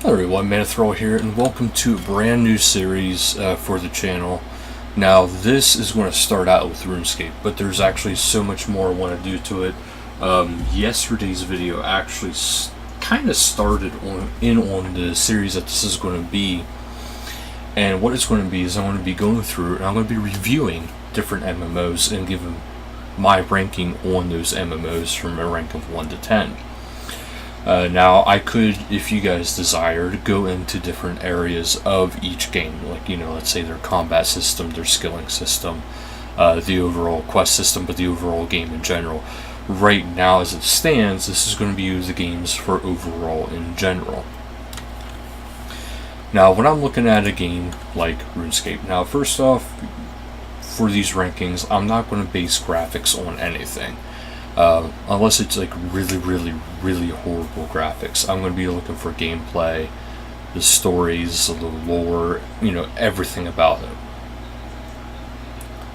Hello everyone, Manthroll here, and welcome to a brand new series for the channel. Now, this is going to start out with RuneScape, but there's actually so much more I want to do to it. Yesterday's video actually kind of started on the series that this is going to be. And what it's going to be is I'm going to be going through and I'm going to be reviewing different MMOs and giving my ranking on those MMOs from a rank of 1 to 10. Now, I could, if you guys desired, go into different areas of each game, like, let's say their combat system, their skilling system, the overall quest system, but the overall game in general. Right now, as it stands, this is going to be the games for overall in general. Now, when I'm looking at a game like RuneScape, now, first off, for these rankings, I'm not going to base graphics on anything. Unless it's like really horrible graphics. I'm going to be looking for gameplay, the stories, the lore, everything about it.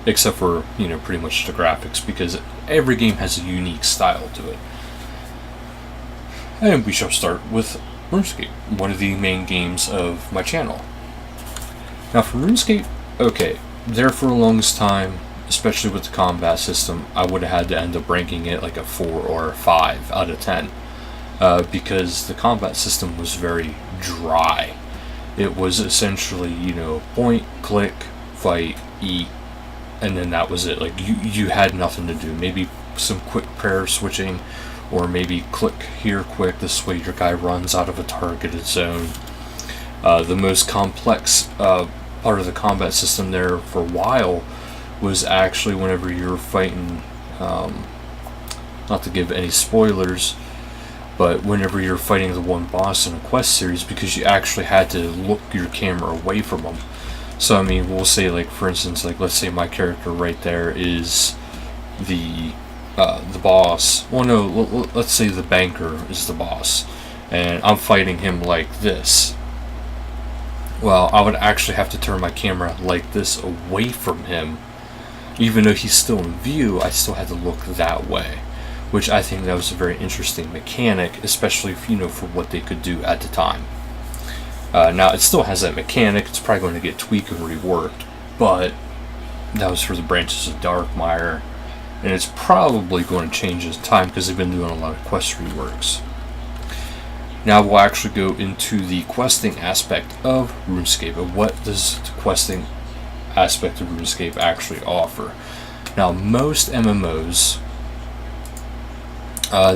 Except for, pretty much the graphics, because every game has a unique style to it. And we shall start with RuneScape, one of the main games of my channel. Now for RuneScape, okay, there for the longest time, especially with the combat system, I would have had to end up ranking it like a 4 or a 5 out of 10. Because the combat system was very dry. It was essentially, point, click, fight, eat, and then that was it. Like, you had nothing to do. Maybe some quick prayer switching, or maybe click here quick, this way your guy runs out of a targeted zone. The most complex part of the combat system there for a while was actually whenever you're fighting, not to give any spoilers, but whenever you're fighting the one boss in a quest series, because you actually had to look your camera away from them. So I mean, we'll say, like, for instance, like, let's say my character right there is the boss. Well, no, let's say the banker is the boss, and I'm fighting him like this. Well, I would actually have to turn my camera like this away from him. Even though he's still in view, I still had to look that way, which I think that was a very interesting mechanic, especially for what they could do at the time. Now, it still has that mechanic. It's probably going to get tweaked and reworked, but that was for the Branches of Darkmire, and it's probably going to change in time because they've been doing a lot of quest reworks. Now we'll actually go into the questing aspect of RuneScape, and what does the questing aspect of RuneScape actually offer. Now, most MMOs,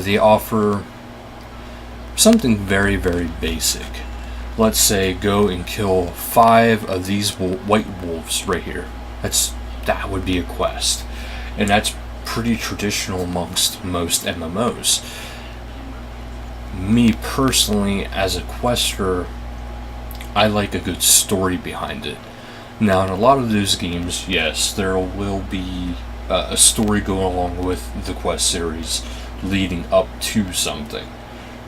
they offer something very basic. Let's say go and kill 5 of these white wolves right here. That would be a quest, and that's pretty traditional amongst most MMOs. Me personally, as a quester, I like a good story behind it. Now, in a lot of those games, yes, there will be a story going along with the quest series leading up to something,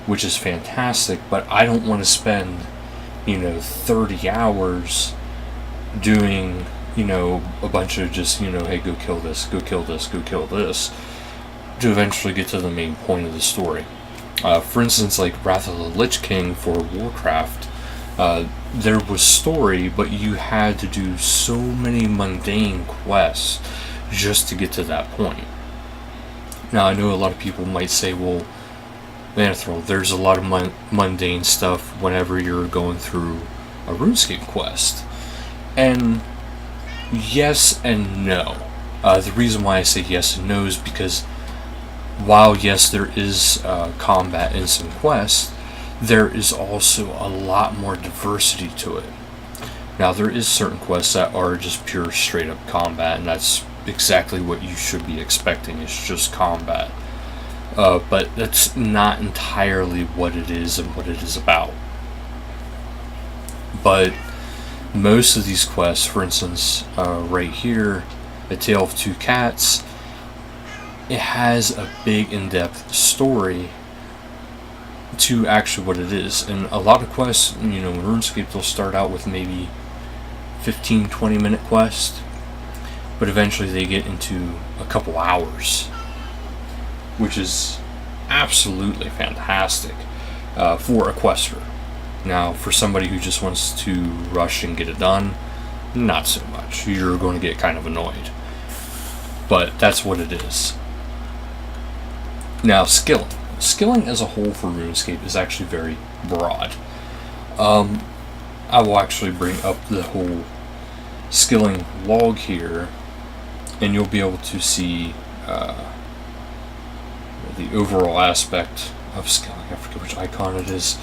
which is fantastic, but I don't want to spend, 30 hours doing, a bunch of just, hey, go kill this, go kill this, go kill this, to eventually get to the main point of the story. For instance, like Wrath of the Lich King for Warcraft, there was story, but you had to do so many mundane quests just to get to that point. Now, I know a lot of people might say, well, Manthroll, there's a lot of mundane stuff whenever you're going through a RuneScape quest. And yes and no. The reason why I say yes and no is because while, yes, there is combat in some quests, there is also a lot more diversity to it. Now, there is certain quests that are just pure straight up combat, and that's exactly what you should be expecting. It's just combat. But that's not entirely what it is and what it is about. But most of these quests, for instance, right here, A Tale of Two Cats, it has a big in-depth story to actually what it is. And a lot of quests, in RuneScape, they'll start out with maybe 15-20 minute quest, but eventually they get into a couple hours, which is absolutely fantastic for a quester. Now, for somebody who just wants to rush and get it done, not so much. You're going to get kind of annoyed. But that's what it is. Now, skilling. Skilling as a whole for RuneScape is actually very broad. I will actually bring up the whole skilling log here, and you'll be able to see the overall aspect of skilling. I forget which icon it is.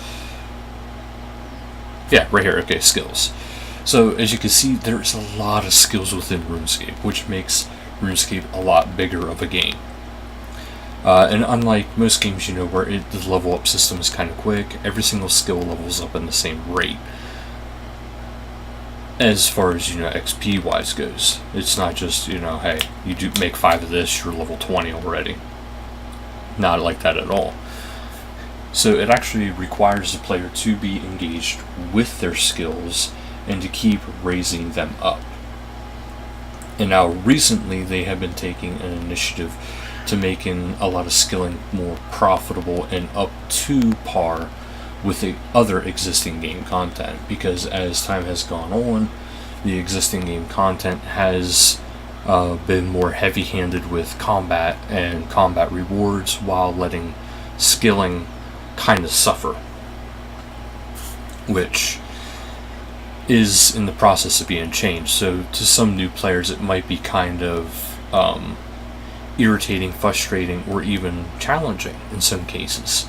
Yeah, right here. Okay, skills. So as you can see, there's a lot of skills within RuneScape, which makes RuneScape a lot bigger of a game. And unlike most games, where the level up system is kind of quick, every single skill levels up in the same rate. As far as, XP wise goes. It's not just, hey, you do make 5 of this, you're level 20 already. Not like that at all. So it actually requires the player to be engaged with their skills and to keep raising them up. And now recently they have been taking an initiative to making a lot of skilling more profitable and up to par with the other existing game content, because as time has gone on, the existing game content has been more heavy-handed with combat and combat rewards, while letting skilling kind of suffer, which is in the process of being changed. So to some new players it might be kind of irritating, frustrating, or even challenging in some cases.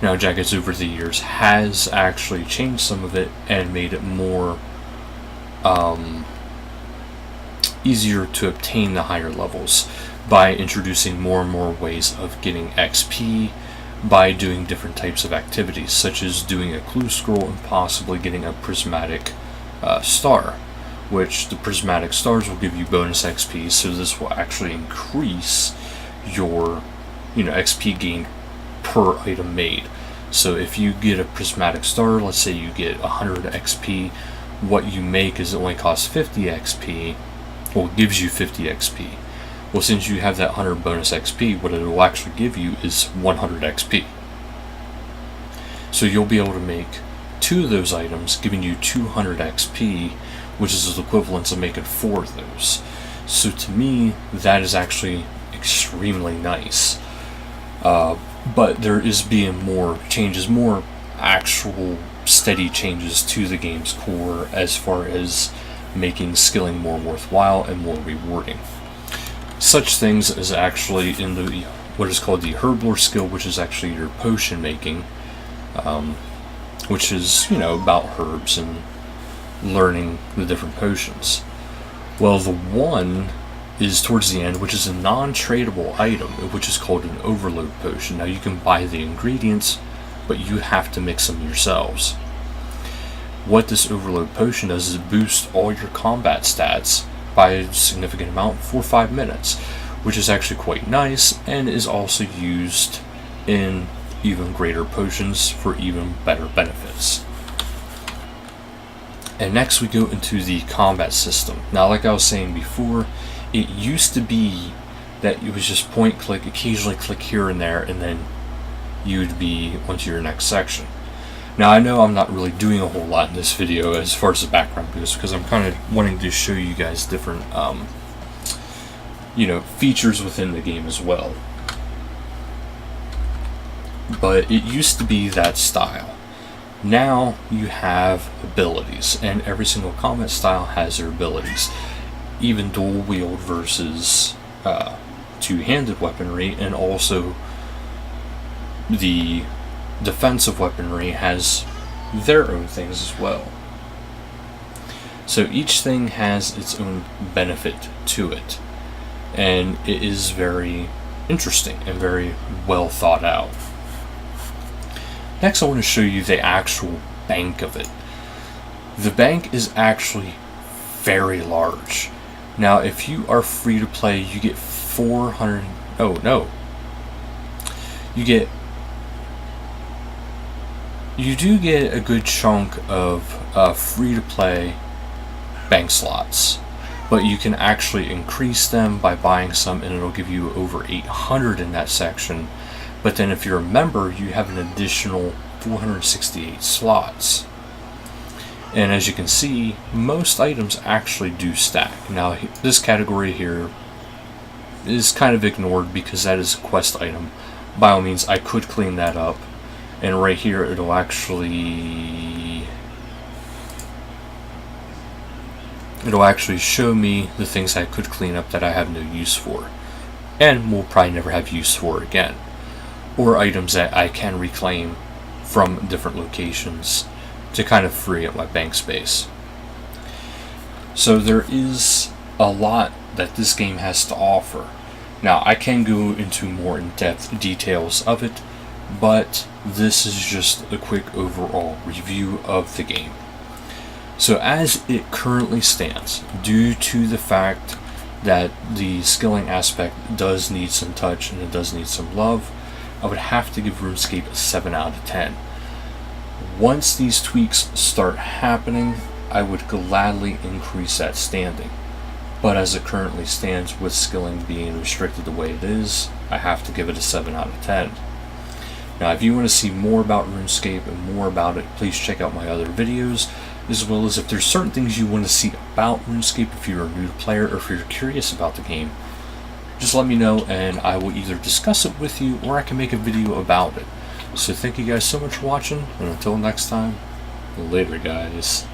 Now, Jagex over the years has actually changed some of it and made it more easier to obtain the higher levels by introducing more and more ways of getting XP by doing different types of activities, such as doing a clue scroll and possibly getting a prismatic star, which the prismatic stars will give you bonus XP, so this will actually increase your XP gained per item made. So if you get a prismatic star, let's say you get 100 XP, what you make is it only costs 50 XP, well, it gives you 50 XP. Well, since you have that 100 bonus XP, what it will actually give you is 100 XP. So you'll be able to make 2 of those items, giving you 200 XP, which is the equivalent of making 4 of those. So to me, that is actually extremely nice. But there is being more changes, more actual steady changes to the game's core as far as making skilling more worthwhile and more rewarding. Such things as actually in the what is called the herblore skill, which is actually your potion making, which is about herbs and learning the different potions. Well, the one is towards the end, which is a non-tradable item, which is called an overload potion. Now you can buy the ingredients, but you have to mix them yourselves. What this overload potion does is it boosts all your combat stats by a significant amount for 5 minutes, which is actually quite nice and is also used in even greater potions for even better benefits. And next we go into the combat system. Now, like I was saying before, it used to be that it was just point click, occasionally click here and there, and then you'd be onto your next section. Now, I know I'm not really doing a whole lot in this video as far as the background goes, because I'm kind of wanting to show you guys different features within the game as well. But it used to be that style. Now you have abilities, and every single combat style has their abilities. Even dual wield versus two-handed weaponry, and also the defensive weaponry has their own things as well. So each thing has its own benefit to it, and it is very interesting and very well thought out. Next, I want to show you the actual bank of it. The bank is actually very large. Now, if you are free to play, you get 400. Oh no, you do get a good chunk of free to play bank slots, but you can actually increase them by buying some, and it'll give you over 800 in that section. But then if you're a member, you have an additional 468 slots. And as you can see, most items actually do stack. Now, this category here is kind of ignored because that is a quest item. By all means, I could clean that up. And right here, it'll actually show me the things I could clean up that I have no use for, and will probably never have use for again. Or items that I can reclaim from different locations to kind of free up my bank space. So there is a lot that this game has to offer. Now, I can go into more in-depth details of it, but this is just a quick overall review of the game. So as it currently stands, due to the fact that the skilling aspect does need some touch and it does need some love, I would have to give RuneScape a 7 out of 10. Once these tweaks start happening, I would gladly increase that standing. But as it currently stands, with skilling being restricted the way it is, I have to give it a 7 out of 10. Now, if you want to see more about RuneScape and more about it, please check out my other videos, as well as if there's certain things you want to see about RuneScape, if you're a new player or if you're curious about the game, just let me know and I will either discuss it with you or I can make a video about it. So thank you guys so much for watching, and until next time, later guys.